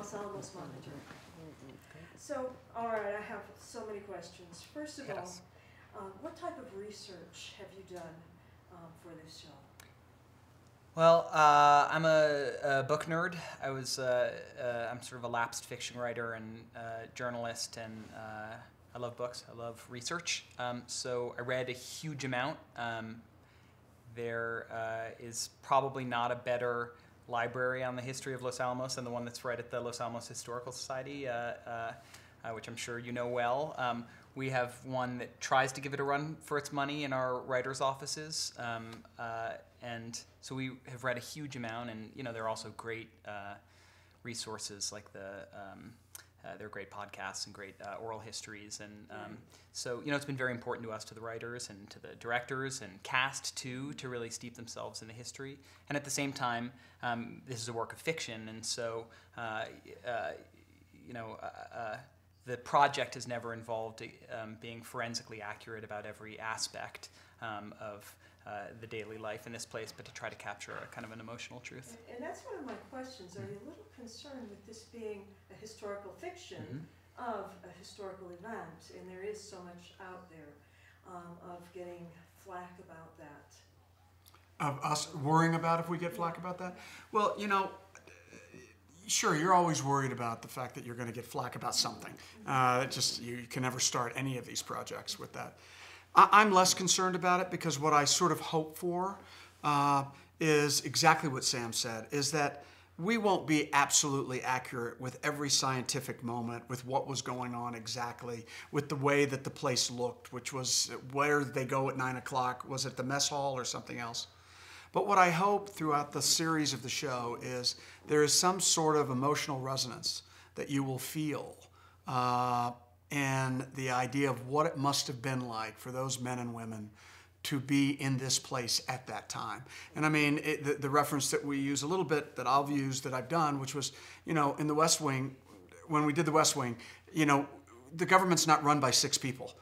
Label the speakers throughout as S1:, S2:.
S1: Los Alamos Monitor. So, all right, I have so many questions. First of all, what type of research have you done for this show?
S2: Well, I'm a book nerd. I'm sort of a lapsed fiction writer and journalist, and I love books. I love research. So I read a huge amount. There is probably not a better library on the history of Los Alamos than the one that's right at the Los Alamos Historical Society, which I'm sure you know well. We have one that tries to give it a run for its money in our writers' offices, and so we have read a huge amount. And there are also great resources like there are great podcasts and great oral histories, and so it's been very important to us, to the writers and to the directors and cast too, to really steep themselves in the history. And at the same time, this is a work of fiction, and so the project has never involved being forensically accurate about every aspect of the daily life in this place, but to try to capture a kind of an emotional truth.
S1: And that's one of my questions. Are you a little concerned with this being a historical fiction of a historical event? And there is so much out there of getting flack about that.
S3: Of us worrying about if we get flack about that? Well, sure, you're always worried about the fact that you're going to get flack about something. You can never start any of these projects with that. I'm less concerned about it, because what I sort of hope for is exactly what Sam said, is that we won't be absolutely accurate with every scientific moment, with what was going on exactly, with the way that the place looked, which was where did they go at 9 o'clock? Was it the mess hall or something else? But what I hope throughout the series of the show is there is some sort of emotional resonance that you will feel, and the idea of what it must have been like for those men and women to be in this place at that time. And I mean, the reference that we use a little bit, that I've used, that I've done, which was, in the West Wing, when we did the West Wing, the government's not run by 6 people.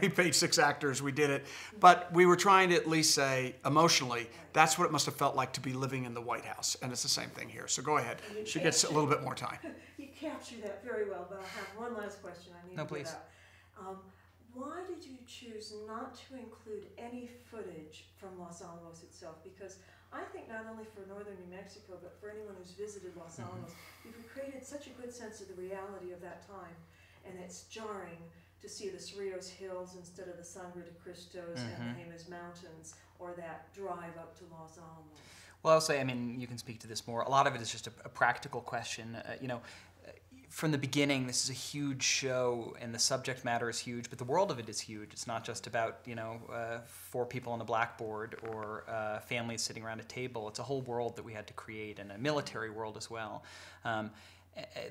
S3: We paid 6 actors, we did it. But we were trying to at least say, emotionally, that's what it must have felt like to be living in the White House. And it's the same thing here. So go ahead. She gets a little bit more time.
S1: You captured that very well, but I have one last question I need to get out. Why did you choose not to include any footage from Los Alamos itself? Because I think not only for northern New Mexico, but for anyone who's visited Los Alamos, you've created such a good sense of the reality of that time. And it's jarring to see the Cerrillos Hills instead of the Sangre de Cristos and the Jemez Mountains, or that drive up to Los Alamos.
S2: Well, I'll say, you can speak to this more. A lot of it is just a practical question. From the beginning, this is a huge show, and the subject matter is huge, but the world of it is huge. It's not just about 4 people on a blackboard or families sitting around a table. It's a whole world that we had to create, and a military world as well.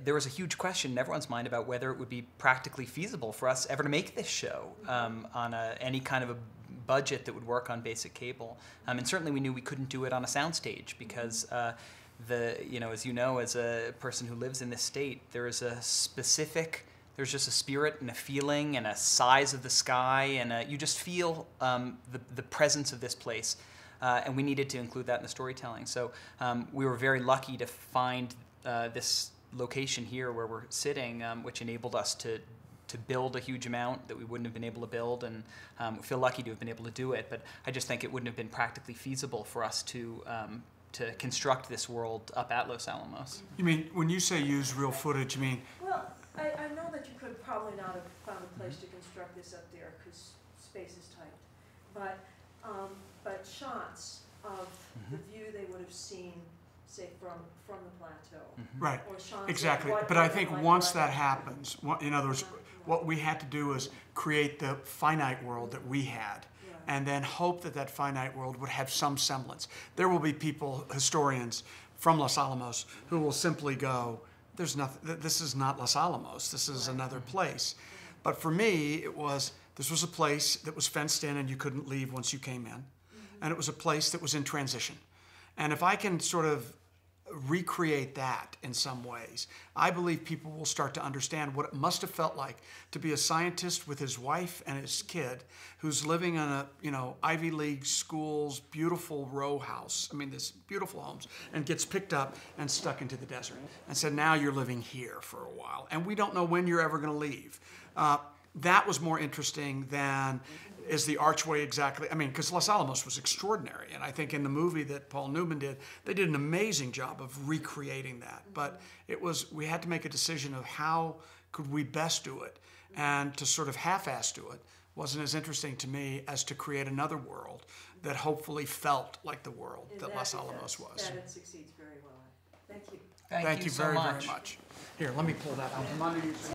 S2: There was a huge question in everyone's mind about whether it would be practically feasible for us ever to make this show on any kind of a budget that would work on basic cable. And certainly we knew we couldn't do it on a soundstage, because as you know, as a person who lives in this state, there's just a spirit and a feeling and a size of the sky, and you just feel the presence of this place. And we needed to include that in the storytelling. So we were very lucky to find this location here where we're sitting, which enabled us to build a huge amount that we wouldn't have been able to build, and we feel lucky to have been able to do it. But I just think it wouldn't have been practically feasible for us to construct this world up at Los Alamos.
S3: You mean, when you say use real footage, you mean?
S1: Well, I know that you could probably not have found a place to construct this up there because space is tight, but shots of the view they would have seen, say, from the plateau.
S3: Right,
S1: or shots
S3: exactly. But I think once that happens, in other words, what we had to do is create the finite world that we had, and then hope that that finite world would have some semblance. There will be people, historians from Los Alamos, who will simply go, "There's nothing. This is not Los Alamos. This is another place." But for me, this was a place that was fenced in, and you couldn't leave once you came in, and it was a place that was in transition. And if I can sort of recreate that in some ways, I believe people will start to understand what it must have felt like to be a scientist with his wife and his kid who's living in a, Ivy League schools, beautiful row house. I mean, this beautiful homes, and gets picked up and stuck into the desert and said, now you're living here for a while. And we don't know when you're ever going to leave. That was more interesting than is the archway exactly. I mean, because Los Alamos was extraordinary. And I think in the movie that Paul Newman did, they did an amazing job of recreating that. But we had to make a decision of how could we best do it. And to sort of half-ass do it wasn't as interesting to me as to create another world that hopefully felt like the world that Los Alamos was.
S1: That it succeeds very well. Thank you.
S2: Thank you so
S3: very,
S2: much.
S3: very much. Here, let me pull that out from underneath.